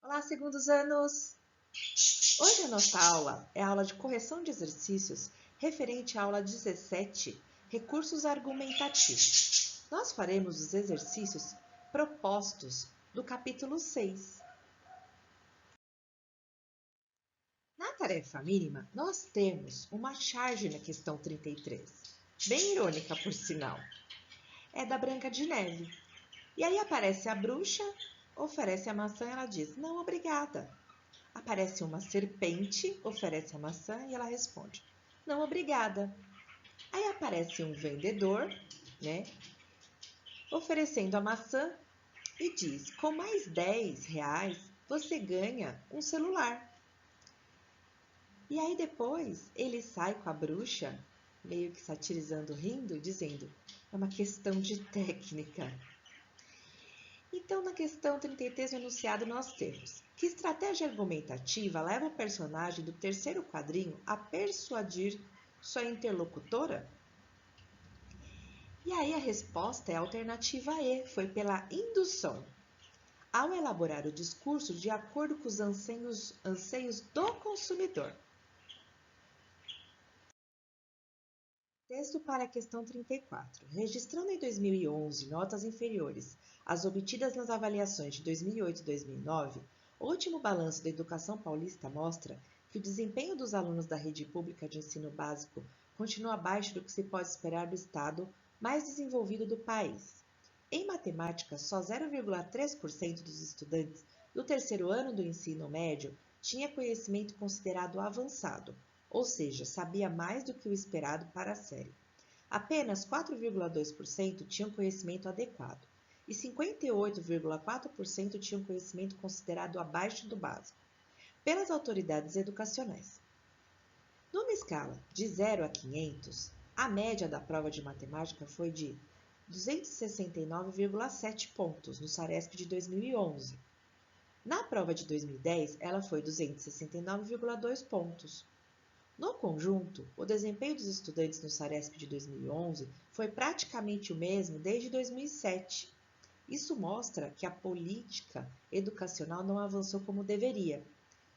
Olá, segundos anos! Hoje a nossa aula é a aula de correção de exercícios referente à aula 17, recursos argumentativos. Nós faremos os exercícios propostos do capítulo 6. Na tarefa mínima, nós temos uma charge na questão 33, bem irônica por sinal. É da Branca de Neve. E aí aparece a bruxa, oferece a maçã e ela diz, não, obrigada. Aparece uma serpente, oferece a maçã e ela responde, não, obrigada. Aí aparece um vendedor, né, oferecendo a maçã e diz, com mais R$ 10 você ganha um celular. E aí depois ele sai com a bruxa, meio que satirizando, rindo, dizendo, é uma questão de técnica. Então, na questão 33 no enunciado, nós temos que estratégia argumentativa leva o personagem do terceiro quadrinho a persuadir sua interlocutora? E aí a resposta é a alternativa E, foi pela indução. Ao elaborar o discurso de acordo com os anseios do consumidor. Texto para a questão 34. Registrando em 2011 notas inferiores às obtidas nas avaliações de 2008 e 2009, o último balanço da educação paulista mostra que o desempenho dos alunos da rede pública de ensino básico continua abaixo do que se pode esperar do estado mais desenvolvido do país. Em matemática, só 0,3% dos estudantes do terceiro ano do ensino médio tinha conhecimento considerado avançado, ou seja, sabia mais do que o esperado para a série. Apenas 4,2% tinham conhecimento adequado e 58,4% tinham conhecimento considerado abaixo do básico, pelas autoridades educacionais. Numa escala de 0 a 500, a média da prova de matemática foi de 269,7 pontos no SARESP de 2011. Na prova de 2010, ela foi 269,2 pontos. No conjunto, o desempenho dos estudantes no SARESP de 2011 foi praticamente o mesmo desde 2007. Isso mostra que a política educacional não avançou como deveria,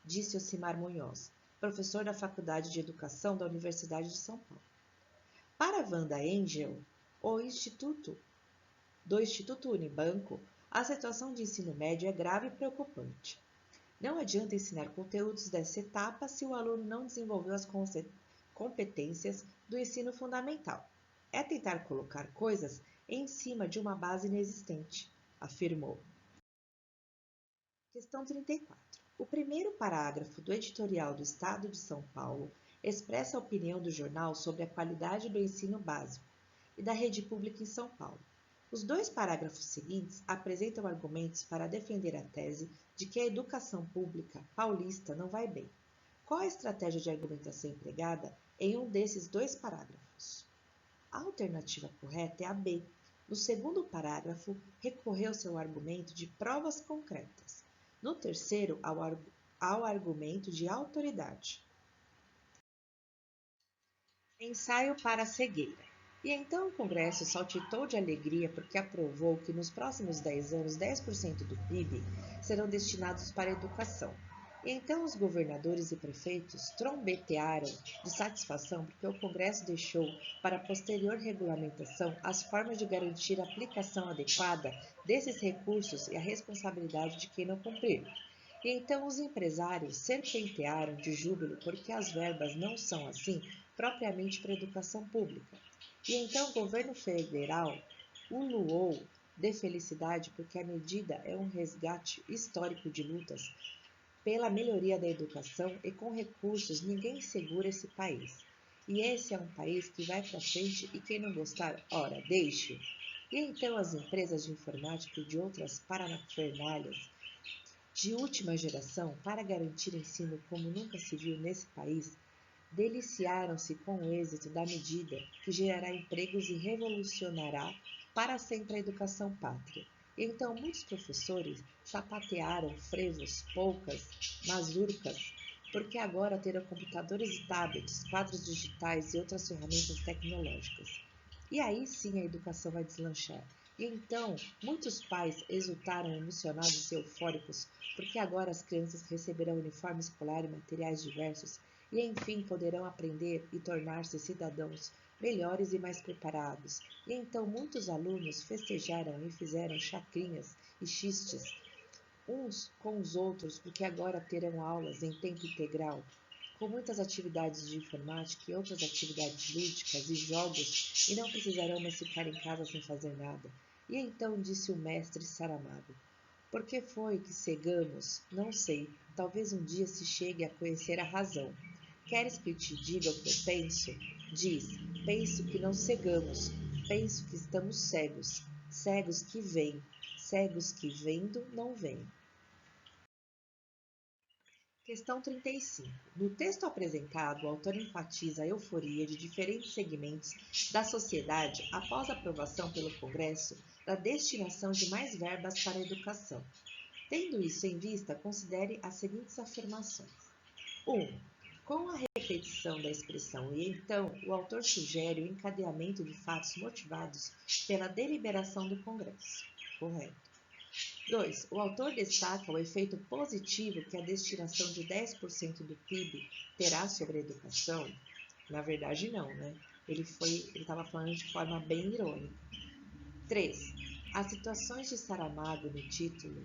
disse Ocimar Munhoz, professor da Faculdade de Educação da Universidade de São Paulo. Para Wanda Engel, do Instituto Unibanco, a situação de ensino médio é grave e preocupante. Não adianta ensinar conteúdos dessa etapa se o aluno não desenvolveu as competências do ensino fundamental. É tentar colocar coisas em cima de uma base inexistente, afirmou. Questão 34. O primeiro parágrafo do editorial do Estado de São Paulo expressa a opinião do jornal sobre a qualidade do ensino básico e da rede pública em São Paulo. Os dois parágrafos seguintes apresentam argumentos para defender a tese de que a educação pública paulista não vai bem. Qual a estratégia de argumentação empregada em um desses dois parágrafos? A alternativa correta é a B. No segundo parágrafo, recorreu seu argumento de provas concretas. No terceiro, ao argumento de autoridade. Ensaio para a cegueira. E então o Congresso saltitou de alegria porque aprovou que nos próximos 10 anos 10% do PIB serão destinados para a educação. E então os governadores e prefeitos trombetearam de satisfação porque o Congresso deixou para posterior regulamentação as formas de garantir a aplicação adequada desses recursos e a responsabilidade de quem não cumprir. E então os empresários serpentearam de júbilo porque as verbas não são assim propriamente para a educação pública. E então o governo federal uluou de felicidade porque a medida é um resgate histórico de lutas pela melhoria da educação e com recursos ninguém segura esse país. E esse é um país que vai para frente e quem não gostar, ora, deixe. E então as empresas de informática e de outras parafernálias de última geração, para garantir ensino como nunca se viu nesse país, deliciaram-se com o êxito da medida que gerará empregos e revolucionará para sempre a educação pátria. E então muitos professores sapatearam frevos, poucas, mazurcas, porque agora terão computadores e tablets, quadros digitais e outras ferramentas tecnológicas. E aí sim a educação vai deslanchar. E então, muitos pais exultaram emocionados e eufóricos, porque agora as crianças receberão uniforme escolar e materiais diversos, e enfim poderão aprender e tornar-se cidadãos melhores e mais preparados. E então muitos alunos festejaram e fizeram chacrinhas e xistes uns com os outros, porque agora terão aulas em tempo integral, com muitas atividades de informática e outras atividades lúdicas e jogos, e não precisarão mais ficar em casa sem fazer nada. E então disse o mestre Saramago: por que foi que cegamos? Não sei. Talvez um dia se chegue a conhecer a razão. Queres que eu te diga o que eu penso? Diz: penso que não cegamos. Penso que estamos cegos. Cegos que veem. Cegos que vendo não veem. Questão 35. No texto apresentado, o autor enfatiza a euforia de diferentes segmentos da sociedade após a aprovação pelo Congresso da destinação de mais verbas para a educação. Tendo isso em vista, considere as seguintes afirmações. 1. Com a repetição da expressão e então, o autor sugere o encadeamento de fatos motivados pela deliberação do Congresso. Correto. 2. O autor destaca o efeito positivo que a destinação de 10% do PIB terá sobre a educação. Na verdade, não, né? Ele estava falando de forma bem irônica. 3. As situações de Saramago no título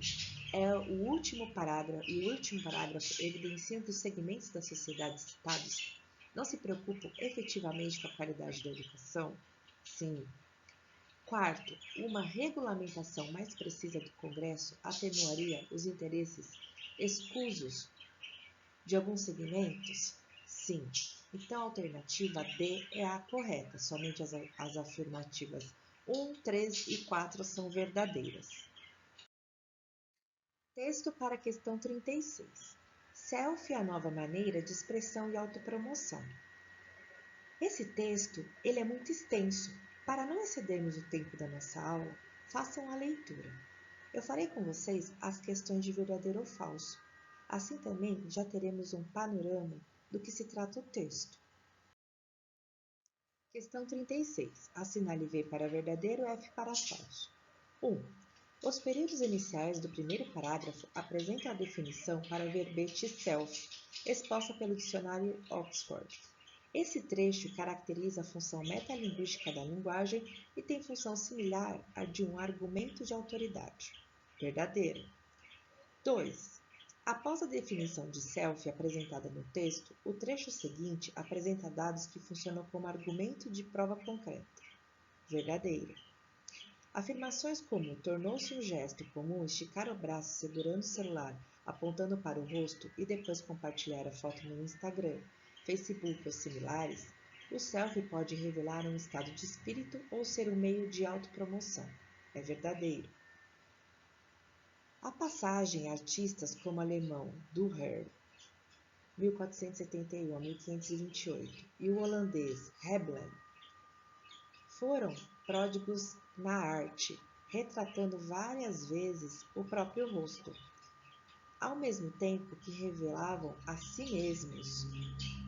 o último parágrafo evidenciam que os segmentos da sociedade citados não se preocupam efetivamente com a qualidade da educação? Sim. Quarto, uma regulamentação mais precisa do Congresso atenuaria os interesses escusos de alguns segmentos? Sim. Então a alternativa D é a correta, somente as afirmativas 1, 3 e 4 são verdadeiras. Texto para a questão 36. Selfie é a nova maneira de expressão e autopromoção. Esse texto ele é muito extenso. Para não excedermos o tempo da nossa aula, façam a leitura. Eu farei com vocês as questões de verdadeiro ou falso. Assim também já teremos um panorama do que se trata o texto. Questão 36. Assinale V para verdadeiro e F para falso. 1. Os períodos iniciais do primeiro parágrafo apresentam a definição para o verbete self, exposta pelo dicionário Oxford. Esse trecho caracteriza a função metalinguística da linguagem e tem função similar à de um argumento de autoridade. Verdadeiro. 2. Após a definição de self apresentada no texto, o trecho seguinte apresenta dados que funcionam como argumento de prova concreta. Verdadeiro. Afirmações como tornou-se um gesto comum esticar o braço segurando o celular, apontando para o rosto e depois compartilhar a foto no Instagram, Facebook ou similares, o selfie pode revelar um estado de espírito ou ser um meio de autopromoção. É verdadeiro. A passagem a artistas como o alemão Dürer, 1471 a 1528, e o holandês Heblen foram pródigos na arte, retratando várias vezes o próprio rosto, ao mesmo tempo que revelavam a si mesmos,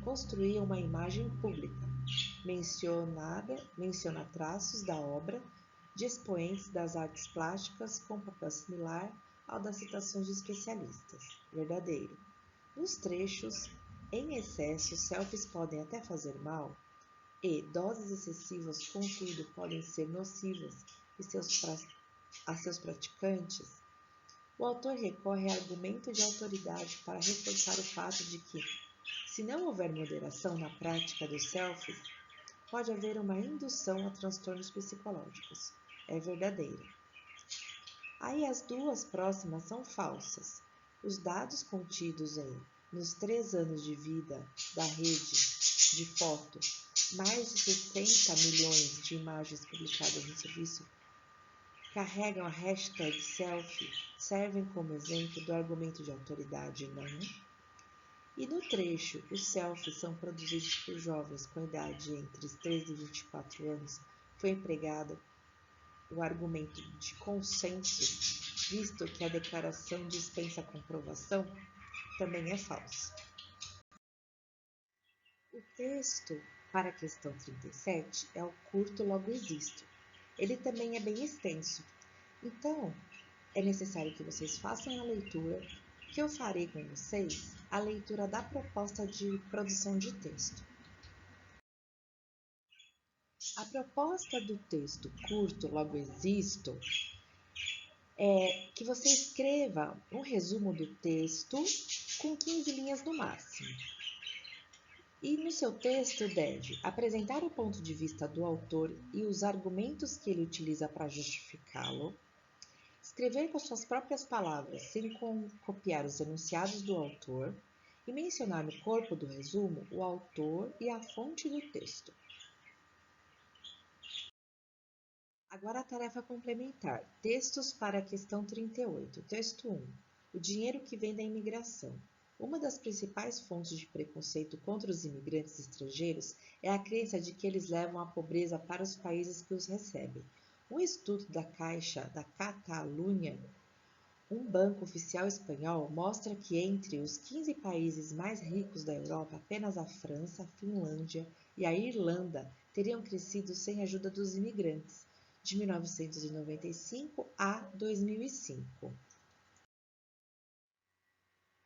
construíam uma imagem pública. Menciona traços da obra de expoentes das artes plásticas com papel similar ao das citações de especialistas. Verdadeiro. Nos trechos, em excesso, selfies podem até fazer mal, e doses excessivas, contudo, podem ser nocivas a seus praticantes, o autor recorre a argumento de autoridade para reforçar o fato de que, se não houver moderação na prática dos selfies, pode haver uma indução a transtornos psicológicos. É verdadeiro. Aí as duas próximas são falsas. Os dados contidos nos 3 anos de vida da rede de foto, mais de 60 milhões de imagens publicadas no serviço carregam a hashtag selfie, servem como exemplo do argumento de autoridade, não? E no trecho, os selfies são produzidos por jovens com idade entre 13 e 24 anos, foi empregado o argumento de consenso, visto que a declaração dispensa comprovação, também é falso. O texto para a questão 37 é o curto logo existo. ele também é bem extenso. Então, é necessário que vocês façam a leitura, que eu farei com vocês a leitura da proposta de produção de texto. A proposta do texto curto, logo existo, é que você escreva um resumo do texto com 15 linhas no máximo. E no seu texto deve apresentar o ponto de vista do autor e os argumentos que ele utiliza para justificá-lo, escrever com suas próprias palavras, sem copiar os enunciados do autor, e mencionar no corpo do resumo o autor e a fonte do texto. Agora a tarefa complementar. Textos para a questão 38. Texto 1. O dinheiro que vem da imigração. Uma das principais fontes de preconceito contra os imigrantes estrangeiros é a crença de que eles levam a pobreza para os países que os recebem. Um estudo da Caixa da Catalunha, um banco oficial espanhol, mostra que entre os 15 países mais ricos da Europa, apenas a França, a Finlândia e a Irlanda teriam crescido sem a ajuda dos imigrantes, de 1995 a 2005.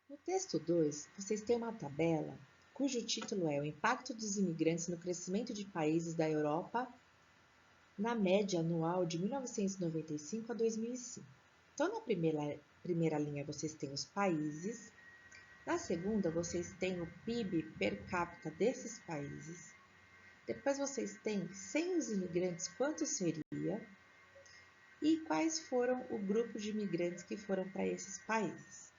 No texto 2, vocês têm uma tabela cujo título é O impacto dos imigrantes no crescimento de países da Europa na média anual de 1995 a 2005. Então, na primeira linha, vocês têm os países. Na segunda, vocês têm o PIB per capita desses países. Depois, vocês têm, sem os imigrantes, quanto seria e quais foram o grupo de imigrantes que foram para esses países.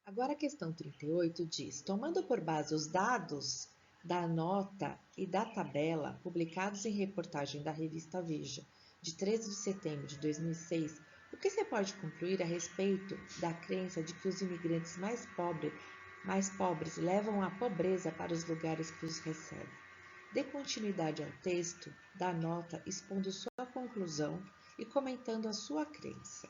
Agora, a questão 38 diz: tomando por base os dados da nota e da tabela publicados em reportagem da revista Veja, de 13 de setembro de 2006, o que você pode concluir a respeito da crença de que os imigrantes mais pobres levam a pobreza para os lugares que os recebem? Dê continuidade ao texto da nota expondo sua conclusão e comentando a sua crença.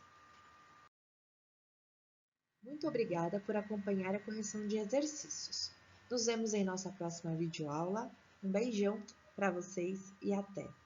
Muito obrigada por acompanhar a correção de exercícios. Nos vemos em nossa próxima videoaula. Um beijão para vocês e até!